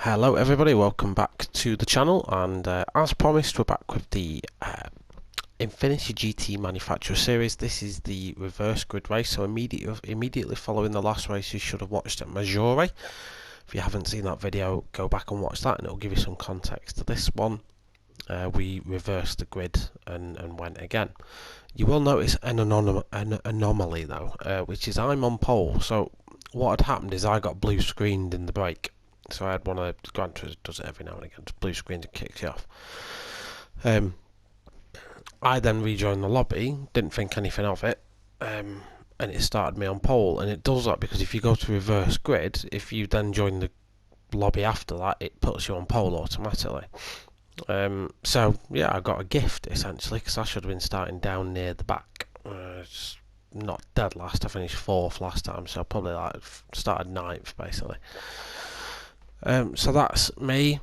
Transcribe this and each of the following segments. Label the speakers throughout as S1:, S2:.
S1: Hello everybody, welcome back to the channel, and as promised we're back with the Infinity GT Manufacturer Series. This is the reverse grid race, so immediately following the last race you should have watched at Maggiore. If you haven't seen that video, go back and watch that and it'll give you some context to this one. We reversed the grid and went again. You will notice an anomaly though, which is I'm on pole. So what had happened is I got blue screened in the break. So I had one of the Gran Turismo does it every now and again, just blue screens and kicks you off. I then rejoined the lobby, didn't think anything of it, and it started me on pole. And it does that because if you go to reverse grid, if you then join the lobby after that, it puts you on pole automatically. So yeah, I got a gift essentially, because I should have been starting down near the back. It's not dead last, I finished 4th last time, so probably like started 9th basically. So that's me.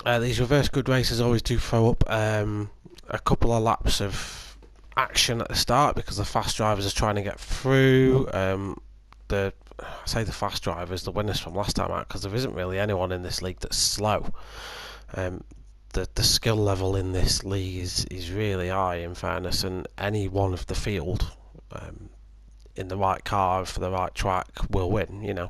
S1: These reverse grid races always do throw up a couple of laps of action at the start because the fast drivers are trying to get through. I say the fast drivers, the winners from last time out, because there isn't really anyone in this league that's slow. The skill level in this league is really high, in fairness, and any one of the field in the right car for the right track will win, you know.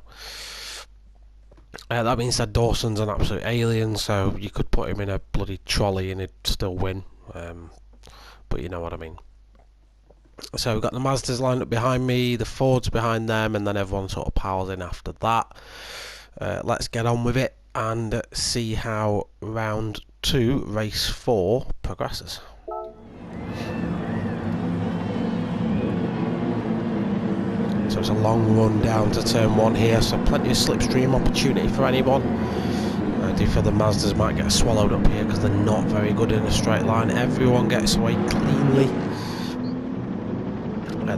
S1: That being said, Dawson's an absolute alien, so you could put him in a bloody trolley and he'd still win, but you know what I mean. So we've got the Mazdas lined up behind me, the Fords behind them, and then everyone sort of piles in after that. Let's get on with it and see how round 2, race 4 progresses. So it's a long run down to turn 1 here, so plenty of slipstream opportunity for anyone. I do feel the Mazdas might get swallowed up here because they're not very good in a straight line. Everyone gets away cleanly.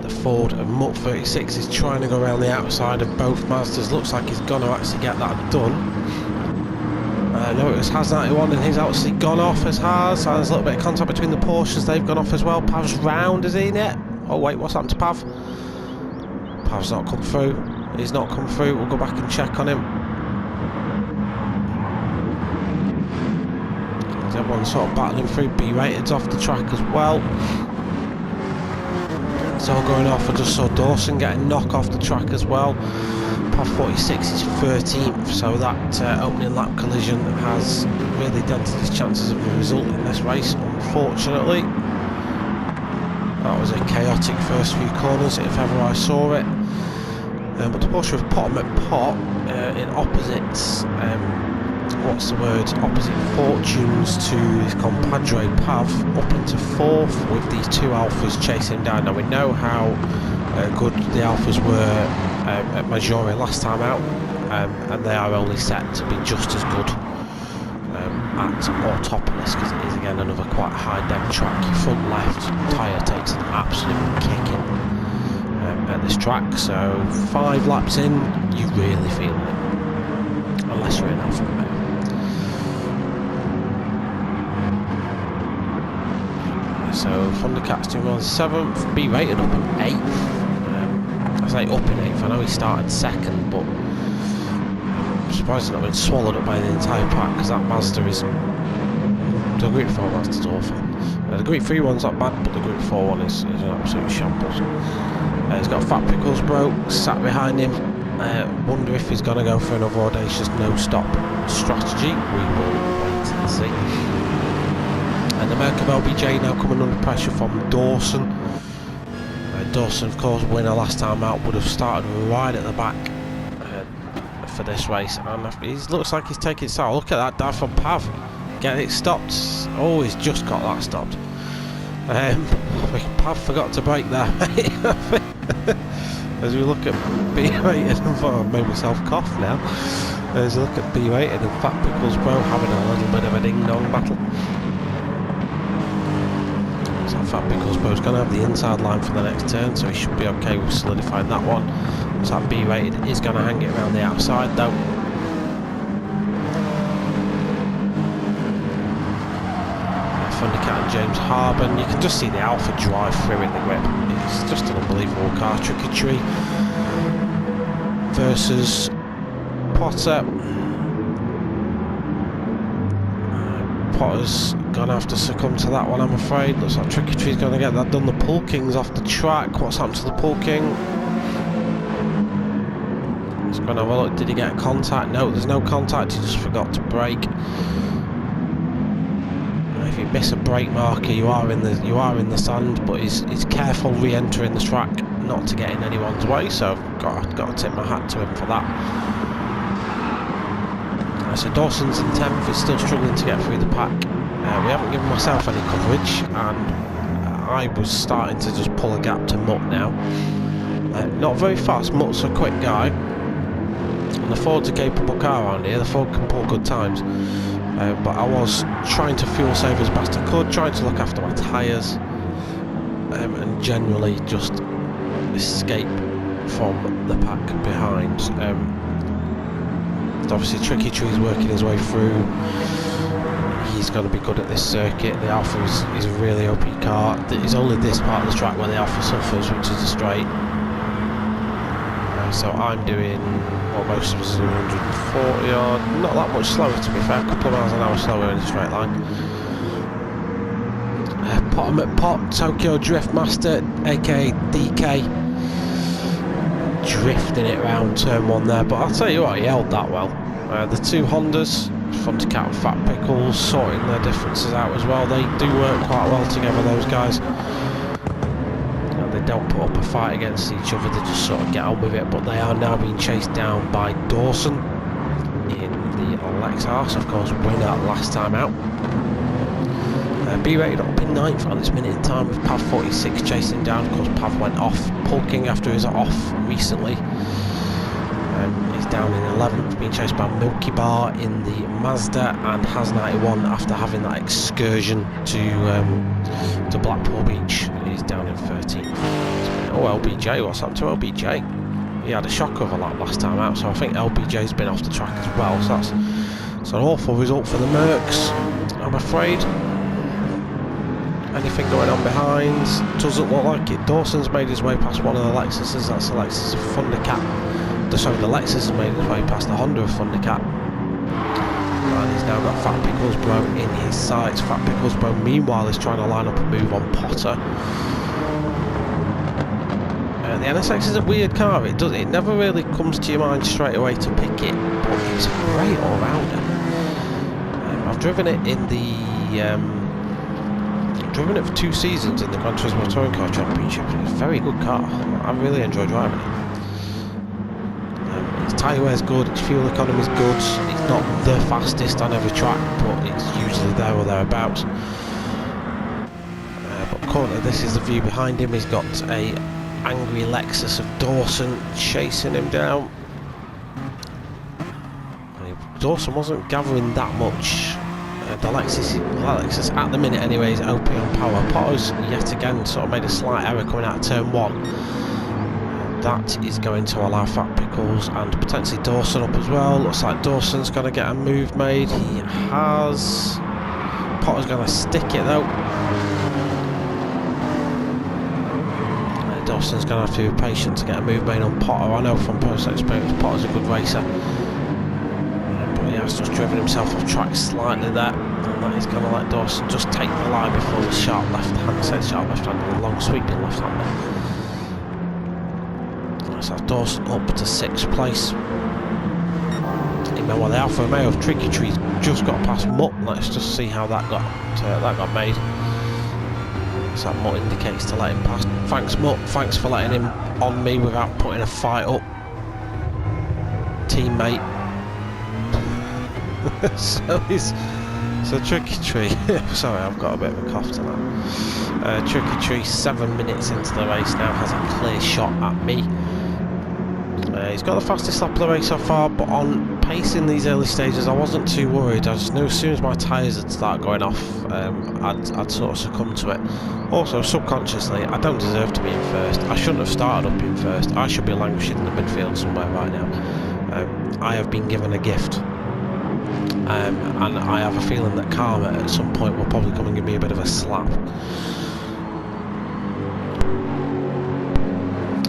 S1: The Ford of Mutt 36 is trying to go around the outside of both Mazdas. Looks like he's going to actually get that done. No, it was Haas 91 and he's actually gone off as Haas. There's a little bit of contact between the Porsches, they've gone off as well. Pav's round, is he in it? Oh wait, what's happened to Pav? Pav's not come through. He's not come through. We'll go back and check on him. Everyone's sort of battling through. B-rated's off the track as well. It's all going off. I just saw Dawson getting knocked off the track as well. Pav 46 is 13th, so that opening lap collision has really dented his chances of a result in this race, unfortunately. That was a chaotic first few corners, if ever I saw it. But the Porsche have put him at pot in opposites, opposite fortunes to his compadre Pav, up into 4th with these 2 Alphas chasing him down. Now we know how good the Alphas were at Maggiore last time out, and they are only set to be just as good at Autopolis, because it is again another quite high depth track. Your front left tyre takes an absolute kicking at this track, so 5 laps in you really feel it, unless you're in Alpha Romeo. So Thundercat's doing on 7th, B-rated up in 8th. I say up in 8th, I know he started 2nd, but I'm surprised he's not been swallowed up by the entire pack, because that Mazda is... The Group 4 Mazda's awful. The Group 3 one's not bad, but the Group 4 one is an absolute shambles. He's got Fat Pickles broke, sat behind him. Wonder if he's going to go for another audacious no-stop strategy. We will wait and see. And the Merc of LBJ now coming under pressure from Dawson. Dawson, of course, winner last time out, would have started right at the back for this race, and he looks like he's taking it out. Look at that dive from Pav, getting it stopped. Oh, he's just got that stopped. Pav forgot to brake there. As we look at B-rated, I made myself cough now. As we look at B-rated and Fat Pickles Bro having a little bit of a ding-dong battle. So Fat Pickles Bro's going to have the inside line for the next turn, so he should be okay with solidifying that one. So that B-rated is going to hang it around the outside though. Thundercat and James Harben, you can just see the Alpha drive through in the grip. It's just an unbelievable car. Trickery versus Potter. Potter's gonna have to succumb to that one, I'm afraid. Looks like Tricky Tree's gonna get that done. The Pull King's off the track. What's happened to the Pull King? He's gonna have a look. Did he get contact? No, there's no contact. He just forgot to brake. If you miss a brake marker, you are in the sand. But he's careful re-entering the track, not to get in anyone's way. So I've got to tip my hat to him for that. So Dawson's in 10th, he's still struggling to get through the pack. We haven't given myself any coverage, and I was starting to just pull a gap to Mutt now. Not very fast, Mutt's a quick guy, and the Ford's a capable car around here. The Ford can pull good times, but I was trying to fuel save as best I could, trying to look after my tyres, and generally just escape from the pack behind. Obviously Tricky Tree's working his way through. He's going to be good at this circuit. The Alpha is a really OP car. It's only this part of the track where the Alpha suffers, which is a straight. So I'm doing what most of us are 140 or not that much slower, to be fair, a couple of miles an hour slower in a straight line. Pot, Tokyo Driftmaster, aka DK, drifting it round turn 1 there, but I'll tell you what, he held that well. The two Hondas, Thundercat and Fat Pickles, sorting their differences out as well. They do work quite well together, those guys. They don't put up a fight against each other, they just sort of get on with it. But they are now being chased down by Dawson in the Lexus, of course, winner last time out. B-rated up in 9th at this minute in time, with Pav 46 chasing down. Of course, Pav went off Pull King after he was off recently. He's down in 11th, being chased by Milky Bar in the Mazda, and Has 91 after having that excursion to Blackpool Beach. He's down in 13th. Oh, LBJ, what's happened to LBJ? He had a shocker of a lap last time out, so I think LBJ's been off the track as well. So that's an awful result for the Mercs, I'm afraid. Anything going on behind? Doesn't look like it. Dawson's made his way past one of the Lexuses. That's the Lexus Thundercat. Sorry, the Lexus has made his way past the Honda of Thundercat. And he's now got Fat Pickles Bro in his sights. Fat Pickles Bro, meanwhile, is trying to line up a move on Potter. The NSX is a weird car. It never really comes to your mind straight away to pick it, but it's a great all-rounder. I've driven it in the... driven it for 2 seasons in the Gran Turismo Touring Car Championship. It's a very good car. I really enjoy driving it. Its tyre wear's good, its fuel economy's good. It's not the fastest on every track, but it's usually there or thereabouts. But currently, this is the view behind him. He's got a angry Lexus of Dawson chasing him down. Dawson wasn't gathering that much. The Lexus at the minute anyway is OP on power. Potter's yet again sort of made a slight error coming out of turn 1. That is going to allow Fat Pickles and potentially Dawson up as well. Looks like Dawson's going to get a move made. He has. Potter's going to stick it though. Dawson's going to have to be patient to get a move made on Potter. I know from personal experience Potter's a good racer. He has just driven himself off track slightly there, and that is going to let Dawson just take the line before the sharp left-hand, the long sweeping left-hander. So Dawson up to 6th place. Meanwhile, the Alfa Romeo of Tricky Tree's just got past Mutt. Let's just see how that got made. So that Mutt indicates to let him pass. Thanks Mutt, thanks for letting him on me without putting a fight up. Teammate. So Tricky Tree, sorry, I've got a bit of a cough tonight. Tricky Tree, 7 minutes into the race now, has a clear shot at me. He's got the fastest lap of the race so far, but on pace in these early stages, I wasn't too worried. I just knew as soon as my tyres had started going off, I'd sort of succumb to it. Also, subconsciously, I don't deserve to be in first. I shouldn't have started up in first. I should be languishing in the midfield somewhere right now. I have been given a gift. And I have a feeling that karma at some point will probably come and give me a bit of a slap.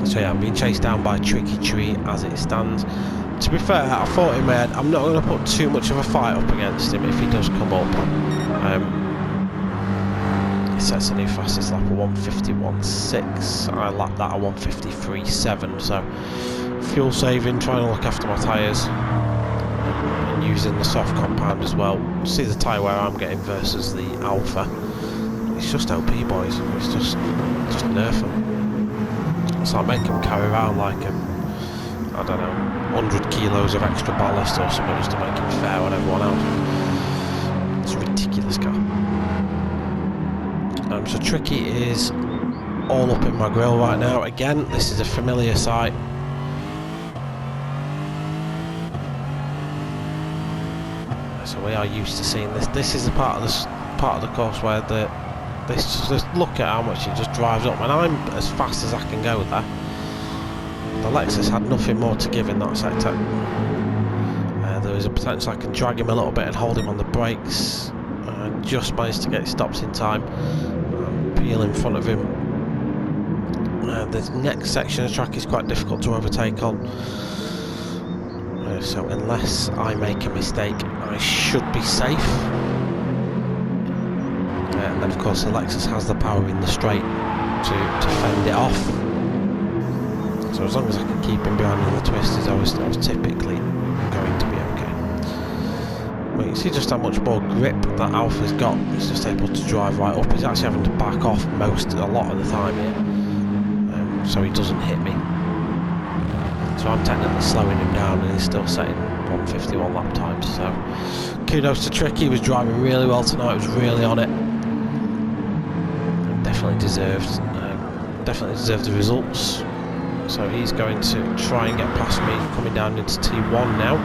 S1: So yeah, I'm being chased down by Tricky Tree as it stands. To be fair, I thought in my head, I'm not going to put too much of a fight up against him if he does come up. He sets a new fastest lap of 151.6. I lapped that at 153.7, so fuel saving, trying to look after my tyres, and using the soft compound as well. See the tyre wear I'm getting versus the Alpha. It's just OP, boys. It's just nerf them. It's like make them carry around like I don't know, 100 kilos of extra ballast or something just to make it fair on everyone else. It's a ridiculous car. So Tricky is all up in my grill right now. Again, this is a familiar sight. So we are used to seeing this. This is the part of the course where just look at how much it just drives up, and I'm as fast as I can go there. The Lexus had nothing more to give in that sector. There is a potential I can drag him a little bit and hold him on the brakes. I just managed to get stopped in time. Peel in front of him. The next section of the track is quite difficult to overtake on. So unless I make a mistake, I should be safe. And then of course the Lexus has the power in the straight to fend it off. So as long as I can keep him behind in the twists, I was typically going to be okay. But you can see just how much more grip that Alpha's got. He's just able to drive right up. He's actually having to back off a lot of the time here, so he doesn't hit me. So I'm technically slowing him down, and he's still setting 151 lap times. So kudos to Tricky. He was driving really well tonight. He was really on it. Definitely deserved the results. So he's going to try and get past me, coming down into T1 now.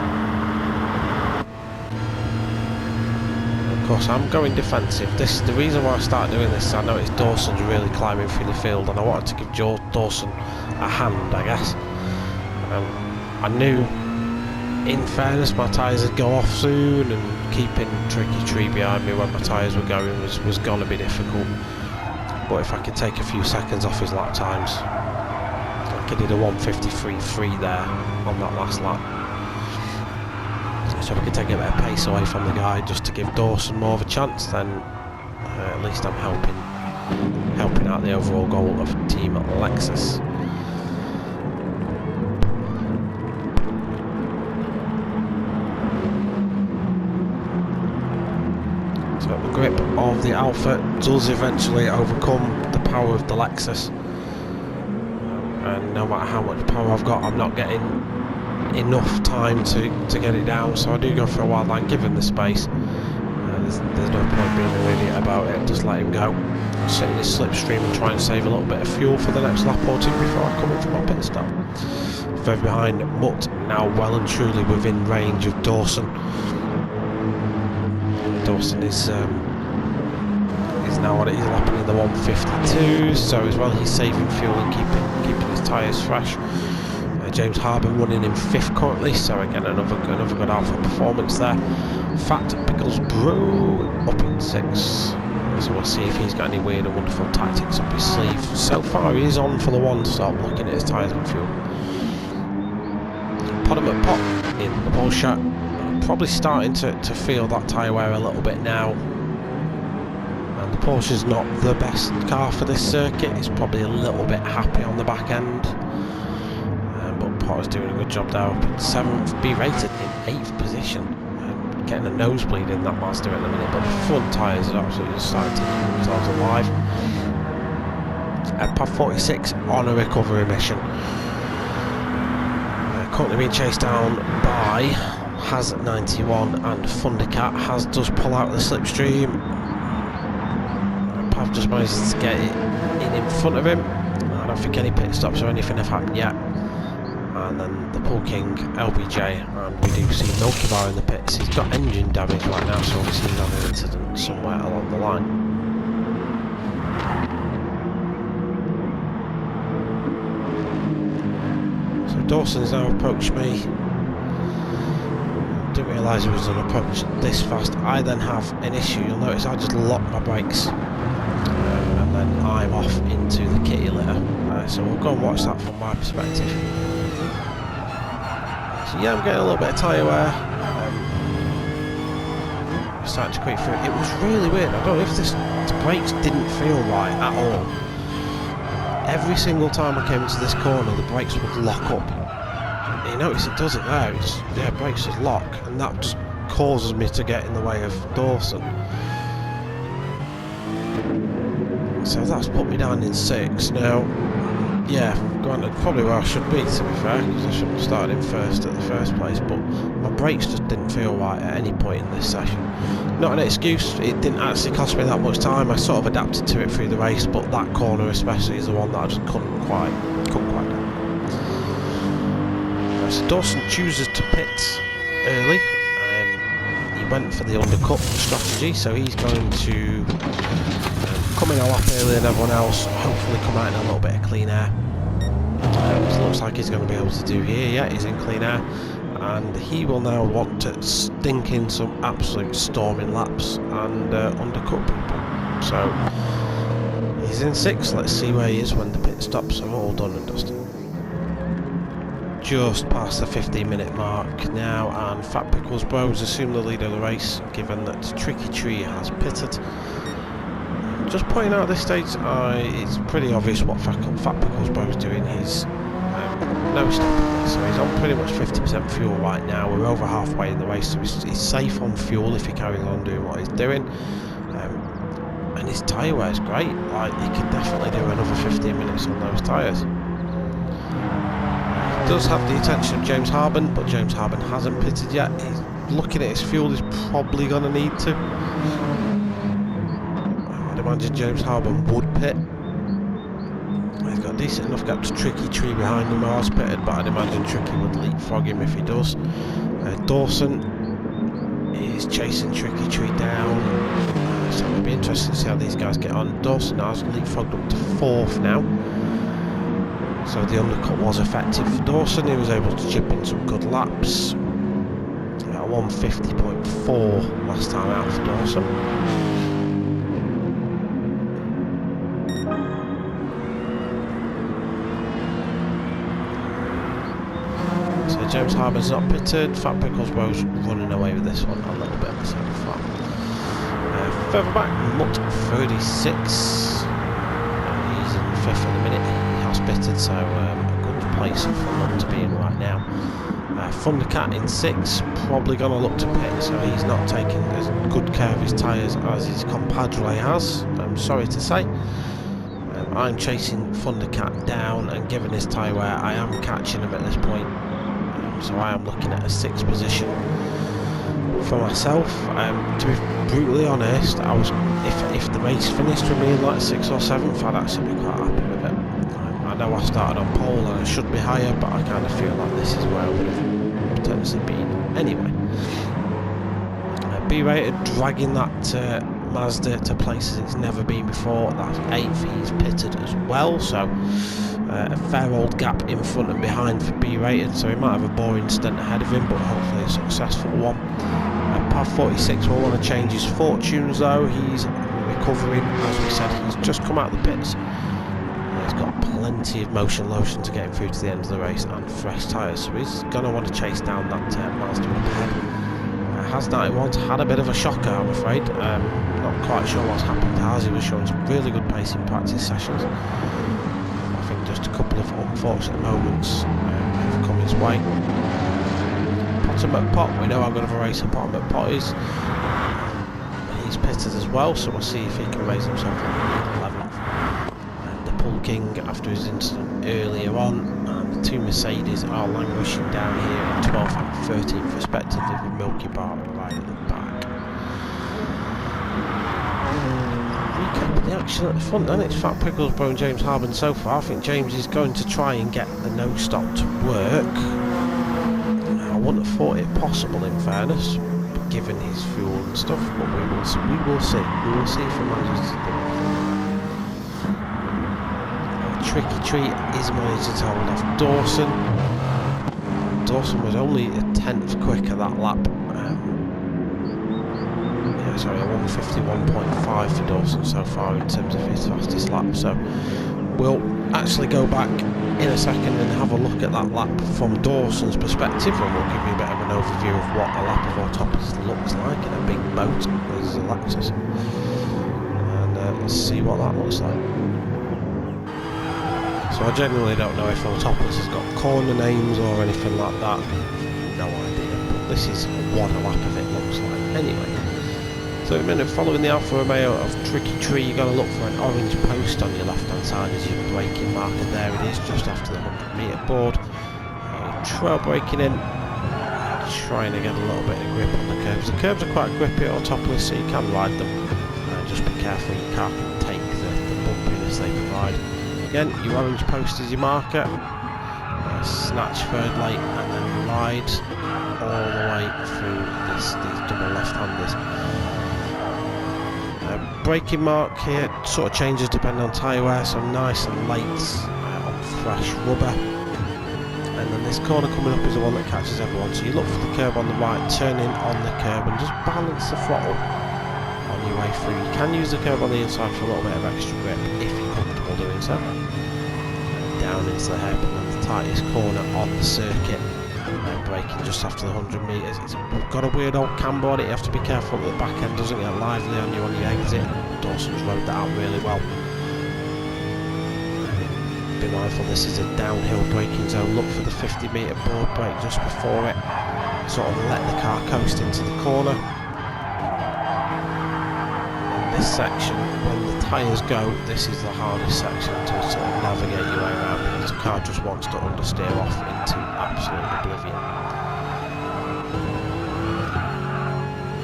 S1: Of course, I'm going defensive. This is the reason why I started doing this. I noticed Dawson's really climbing through the field, and I wanted to give Dawson a hand, I guess. I knew, in fairness, my tyres would go off soon, and keeping Tricky Tree behind me when my tyres were going was going to be difficult. But if I could take a few seconds off his lap times, I did a 153.3 there on that last lap. So if I could take a bit of pace away from the guy just to give Dawson more of a chance, then at least I'm helping out the overall goal of Team Lexus. So the grip of the Alpha does eventually overcome the power of the Lexus. And no matter how much power I've got, I'm not getting enough time to get it down, so I do go for a wild line, give him the space. There's no point being an idiot about it, just let him go. Sit in his slipstream and try and save a little bit of fuel for the next lap or two before I come in for my pit stop. Very behind Mutt, now well and truly within range of Dawson. Dawson is now what it is, lapping in the 152, so as well he's saving fuel and keeping his tyres fresh. James Harbour running in 5th currently, so again another good Alpha performance there. Fat Pickles Bro up in 6th, so we'll see if he's got any weird and wonderful tactics up his sleeve. So far he is on for the one stop, looking at his tyres and fuel. Podham at Pop in the Porsche, probably starting to feel that tyre wear a little bit now. And the Porsche's not the best car for this circuit, it's probably a little bit happy on the back end. But Potter's doing a good job there, up in 7th, be rated in 8th position. Getting a nosebleed in that Mazda at the minute, but the front tyres are absolutely just starting to keep themselves alive. Pad 46 on a recovery mission. Currently being chased down by Has 91 and Thundercat. Has does pull out of the slipstream. Pav just manages to get it in front of him. I don't think any pit stops or anything have happened yet. And then the Pool King LBJ, and we do see Milky Bar in the pits. He's got engine damage right now, so obviously he's had an incident somewhere along the line. So Dawson's now approached me. Didn't realise he was an approach this fast. I then have an issue. You'll notice I just lock my brakes, and then I'm off into the kitty litter. So we'll go and watch that from my perspective. So yeah, I'm getting a little bit of tyre wear. Starting to creep through. It was really weird. I don't know if the brakes didn't feel right at all. Every single time I came into this corner, the brakes would lock up. You notice it does it there. Yeah, brakes just lock, and that just causes me to get in the way of Dawson. So that's put me down in 6. Now, yeah, granted, probably where I should be, to be fair, because I shouldn't have started in first at the first place, but my brakes just didn't feel right at any point in this session. Not an excuse, it didn't actually cost me that much time. I sort of adapted to it through the race, but that corner especially is the one that I just couldn't quite do. So Dawson chooses to pit early. He went for the undercut strategy, so he's going to come in a lap earlier than everyone else, hopefully come out in a little bit of clean air. Which looks like he's going to be able to do here. Yeah, he's in clean air, and he will now want to stink in some absolute storming laps and undercut people. So he's in 6. Let's see where he is when the pit stops are all done and dusted. Just past the 15-minute mark now, and Fat Pickles Bros assume the lead of the race, given that Tricky Tree has pitted. Just pointing out at this stage, it's pretty obvious what Fat Pickles Bros doing. He's no stopping this, so he's on pretty much 50% fuel right now. We're over halfway in the race, so he's safe on fuel if he carries on doing what he's doing. And his tyre wear is great. Like, he could definitely do another 15 minutes on those tyres. Does have the attention of James Harben, but James Harben hasn't pitted yet. He's looking at his fuel, he's probably going to need to. I would imagine James Harben would pit. He's got a decent enough gap to Tricky Tree behind him who has pitted, but I'd imagine Tricky would leapfrog him if he does. Dawson is chasing Tricky Tree down, so it'll be interesting to see how these guys get on. Dawson has leapfrogged up to 4th now. So the undercut was effective for Dawson. He was able to chip in some good laps. 150.4 last time out for Dawson. So James Harben's not pitted. Fat Pickles Bros running away with this one a little bit. Let's have a fun. Further back, Mutt 36. He's in 5th at the minute. Pitted, so a good place for Mutt to be in right now. Thundercat in 6, probably going to look to pit, so he's not taking as good care of his tyres as his compadre has, I'm sorry to say. I'm chasing Thundercat down, and given his tyre wear, I am catching him at this point. So I am looking at a 6th position for myself. To be brutally honest, I was if the race finished with me in like 6th or 7th, I'd actually be quite happy with it. I know I started on pole and I should be higher, but I kind of feel like this is where I would have potentially been anyway. B-rated dragging that Mazda to places it's never been before. That's 8th. He's pitted as well, so a fair old gap in front and behind for B-rated, so he might have a boring stint ahead of him, but hopefully a successful one. Pav 46 will want to change his fortunes though. He's recovering, as we said. He's just come out of the pits. He's got plenty of motion lotion to get him through to the end of the race and fresh tyres, so he's going to want to chase down that Mazda up ahead. Has 91 had a bit of a shocker, I'm afraid. Not quite sure what's happened to Has. He was showing some really good pace in practice sessions. I think just a couple of unfortunate moments have come his way. Potter McPot, we know how good of a racer Potter McPot is. He's pitted as well, so we'll see if he can raise himself up to 11th. King after his incident earlier on, and the 2 Mercedes are languishing down here in 12th and 13th respectively, with Milky Bar right at the back. Recap the action at the front then. It's Fat Pickles Bro and James Harben so far. I think James is going to try and get the no stop to work. I wouldn't have thought it possible in fairness, given his fuel and stuff, but we will see. We will see if he manages to do it. Tricky Tree is managed to hold off Dawson. Dawson was only a 10th quicker that lap. Sorry, a 151.5 for Dawson so far in terms of his fastest lap. So we'll actually go back in a second and have a look at that lap from Dawson's perspective, and we'll give you a bit of an overview of what a lap of Autopolis looks like in a big boat. This is a Lexus, and let's see what that looks like. So I genuinely don't know if Autopolis has got corner names or anything like that. No idea, but this is what a lap of it looks like anyway. So in a minute, following the Alfa Romeo of Tricky Tree, you've got to look for an orange post on your left hand side as your braking marker. There it is, just after the 100 metre board. Trail braking in, trying to get a little bit of grip on the curbs. The curbs are quite grippy at Autopolis, so you can ride them. Just be careful you can't take the bumpiness they provide. Again, your orange post is your marker. Snatch third lane and then ride all the way through these double left-handers. Braking mark here sort of changes depending on tyre wear, so nice and late on fresh rubber. And then this corner coming up is the one that catches everyone, so you look for the curb on the right, turn in on the curb and just balance the throttle on your way through. You can use the curb on the inside for a little bit of extra grip if you're comfortable doing so. Down into the hairpin and the tightest corner on the circuit. Braking just after the 100 metres. It's got a weird old camber on it, you have to be careful that the back end doesn't get lively on you exit. Dawson's rode that out really well. Be mindful this is a downhill braking zone, look for the 50 metre board brake just before it. Sort of let the car coast into the corner. In this section, when the tyres go, this is the hardest section to sort of navigate your way around because the car just wants to understeer off into absolute oblivion.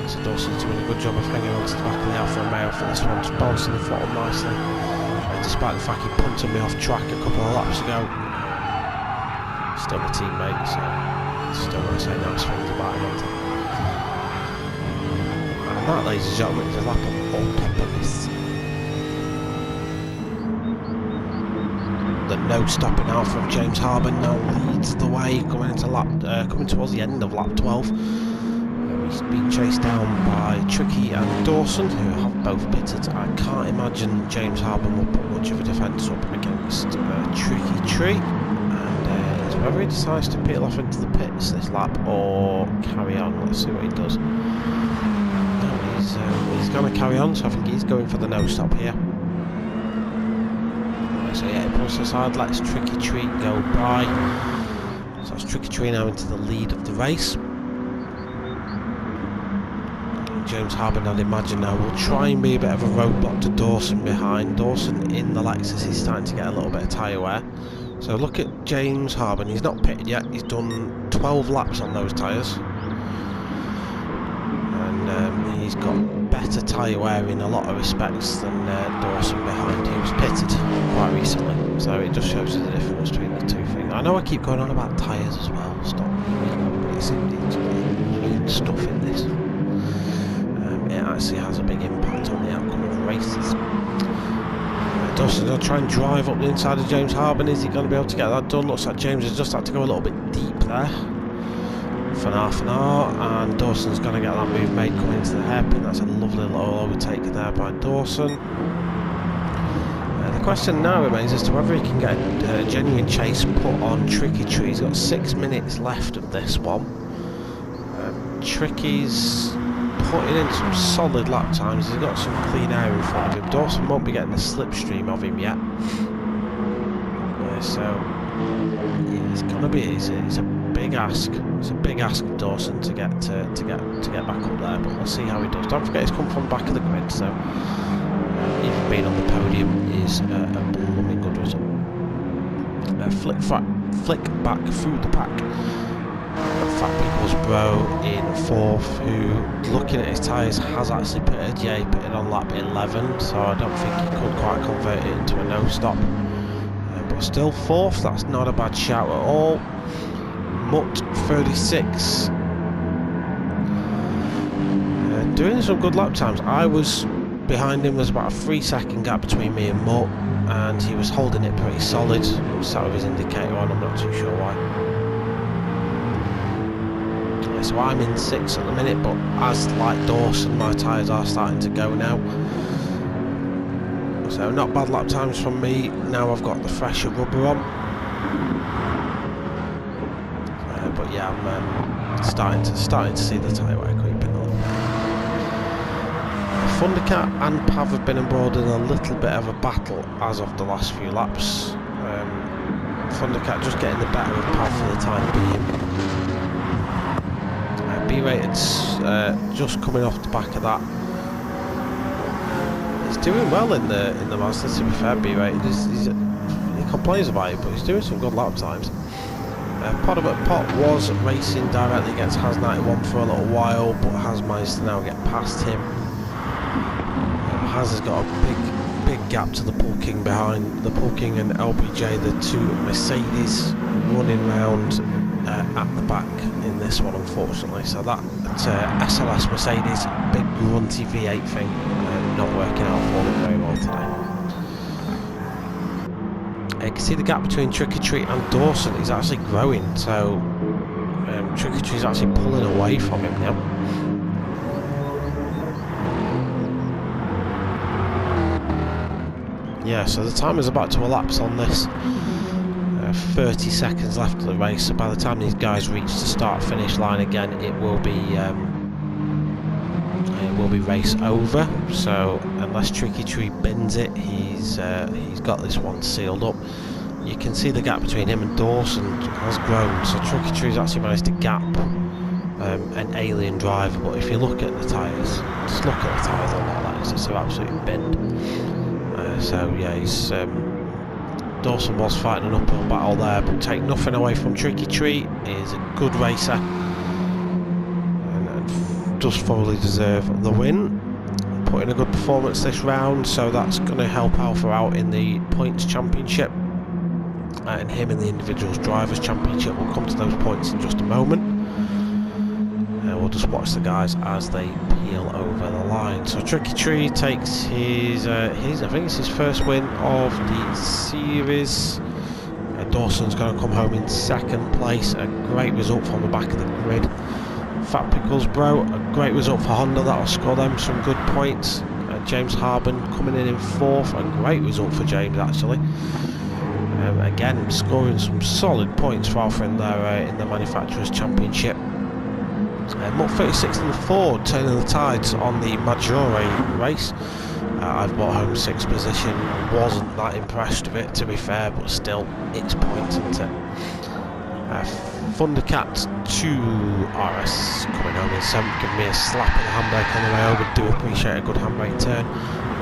S1: So Dawson's doing a good job of hanging on to the back of the Alfa Romeo for this one, just balancing the throttle nicely. And despite the fact he punted me off track a couple of laps ago, still my teammate, so still want to say nice things about him. And that, ladies and gentlemen, is a lap of Autopolis. The no-stopping Alfa of James Harbour now leads the way, coming towards the end of lap 12. He's been chased down by Tricky and Dawson, who have both pitted. I can't imagine James Harbour will put much of a defence up against Tricky Tree, and it's whether he decides to peel off into the pits this lap or carry on. Let's see what he does. No, he's going to carry on, so I think he's going for the no-stop here. So yeah, he pulls aside, lets Tricky Tree go by. So that's Tricky Tree now into the lead of the race. James Harbour, I'd imagine now, will try and be a bit of a roadblock to Dawson behind. Dawson in the Lexus is starting to get a little bit of tyre wear. So look at James Harbour, he's not pitted yet, he's done 12 laps on those tyres. And he's got better tyre wear in a lot of respects than Dawson behind. He was pitted quite recently, so it just shows you the difference between the two things. I know I keep going on about tyres as well, stop, but it's indeed stuff in this. It actually has a big impact on the outcome of races. Dawson's going to try and drive up the inside of James Harbour. Is he going to be able to get that done? Looks like James has just had to go a little bit deep there for half an hour, and Dawson's going to get that move made coming into the hairpin. That's a lovely little overtake there by Dawson. The question now remains as to whether he can get a genuine chase put on Tricky Tree. He's got 6 minutes left of this one. Tricky's putting in some solid lap times. He's got some clean air in front of him. Dawson won't be getting the slipstream of him yet. So it's gonna be it's a big ask. It's a big ask of Dawson to get back up there. But we'll see how he does. Don't forget he's come from the back of the grid, so even being on the podium is a blooming good result. Flick back through the pack. Fat People's Bro in 4th, who, looking at his tyres, has actually pitted. Yeah, he pitted on lap 11, so I don't think he could quite convert it into a no-stop. But still 4th, that's not a bad shout at all. Mutt 36. Doing some good lap times. I was behind him, there's about a 3-second gap between me and Mutt, and he was holding it pretty solid. He was sat with his indicator on, I'm not too sure why. So I'm in 6th at the minute, but as like Dawson, my tyres are starting to go now. So not bad lap times from me. Now I've got the fresher rubber on. But yeah, I'm starting to see the tyre wear creeping a little bit. Thundercat and Pav have been embroiled in a little bit of a battle as of the last few laps. Thundercat just getting the better of Pav for the time being. B-Rated's just coming off the back of that. He's doing well in the Mazda, to be fair. B-Rated, he complains about it, but he's doing some good lap times. Pot was racing directly against Has91 for a little while, but has managed to now get past him. Has got a big gap to the Pool King behind. The Pool King and LBJ, the two Mercedes, running round at the back in this one, unfortunately. So that SLS Mercedes, big grunty V8 thing, not working out for them very well today. You can see the gap between Tricky Treat and Dawson is actually growing, so Tricky Treat is actually pulling away from him now. Yeah, so the time is about to elapse on this. 30 seconds left of the race, so by the time these guys reach the start-finish line again, it will be race over. So unless Tricky Tree bins it, he's got this one sealed up. You can see the gap between him and Dawson has grown, so Tricky Tree's actually managed to gap an alien driver. But if you look at the tyres, just look at the tyres on that Lexus, they're absolutely binned. So yeah, he's Dawson was fighting an uphill battle there, but take nothing away from Tricky Tree. He's a good racer and does fully deserve the win. Put in a good performance this round, so that's going to help Alpha out in the points championship, and him in the individuals drivers championship. We'll come to those points in just a moment. We'll just watch the guys as they peel over the line. So Tricky Tree takes his I think it's his first win of the series. Dawson's going to come home in second place. A great result from the back of the grid. Fat Pickles Bro, a great result for Honda. That'll score them some good points. James Harben coming in fourth. A great result for James, actually. Again, scoring some solid points for Alpha in the Manufacturers Championship. Mutt 36 in the Ford, turning the tides on the Maggiore race. I've brought home 6th position. Wasn't that impressed with it, to be fair, but still, it's points, isn't it? Thundercat 2RS coming home in 7th, giving me a slap in the handbrake on the way over. Do appreciate a good handbrake turn.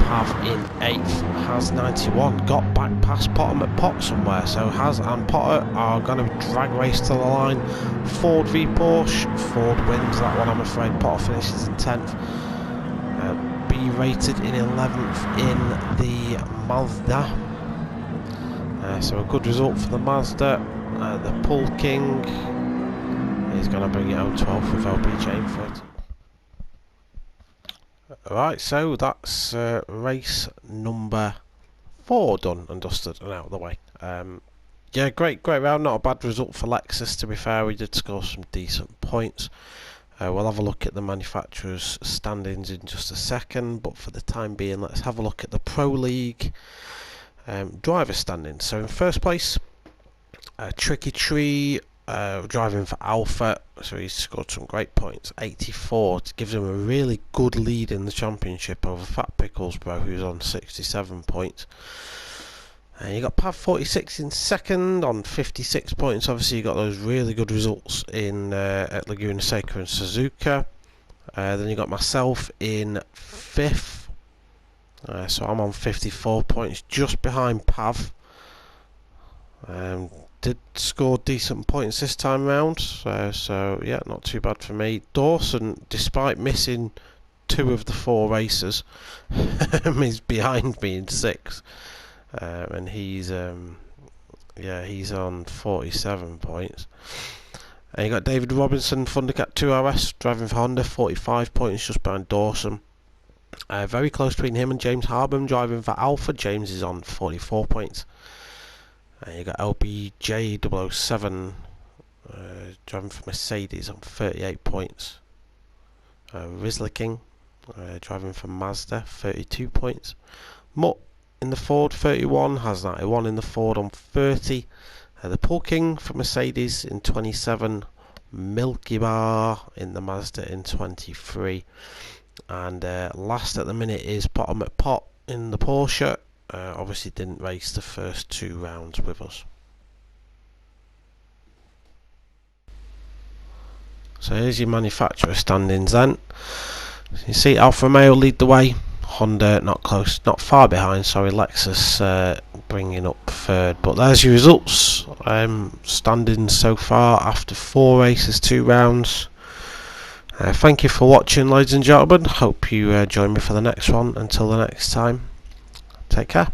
S1: Pav in 8th. Has 91 got back past Potter McPot somewhere, so Has and Potter are going to drag race to the line. Ford v Porsche. Ford wins that one, I'm afraid. Potter finishes in 10th. B-rated in 11th in the Mazda. So a good result for the Mazda. The Pool King is going to bring it home 12th with LBJ in 30. Right, so that's race number 4 done and dusted and out of the way. Yeah, great round. Not a bad result for Lexus, to be fair. We did score some decent points. We'll have a look at the manufacturers' standings in just a second, but for the time being, let's have a look at the Pro League driver standings. So in first place, Tricky Tree, driving for Alpha, so he's scored some great points. 84, it gives him a really good lead in the championship over Fat Pickles Bro, who's on 67 points. You got Pav 46 in second on 56 points. Obviously you got those really good results in at Laguna Seca and Suzuka. Then you got myself in 5th, so I'm on 54 points, just behind Pav. Did score decent points this time round, so yeah, not too bad for me. Dawson, despite missing 2 of the 4 races, is behind me in 6th, and he's on 47 points. And you got David Robinson, Thundercat 2RS, driving for Honda, 45 points, just behind Dawson. Very close between him and James Harben, driving for Alpha. James is on 44 points. You got LBJ007 driving for Mercedes on 38 points. Rizzler King driving for Mazda, 32 points. Mutt in the Ford, 31. Has 91 in the Ford on 30. The Pool King for Mercedes in 27, Milky Bar in the Mazda in 23, and last at the minute is Bottom at Pot in the Porsche. Obviously didn't race the first 2 rounds with us. So here's your manufacturer standings then. You see Alfa Romeo lead the way, Honda not far behind, sorry, Lexus bringing up third. But there's your results, standings so far after 4 races, 2 rounds. Thank you for watching, ladies and gentlemen. Hope you join me for the next one. Until the next time, take care.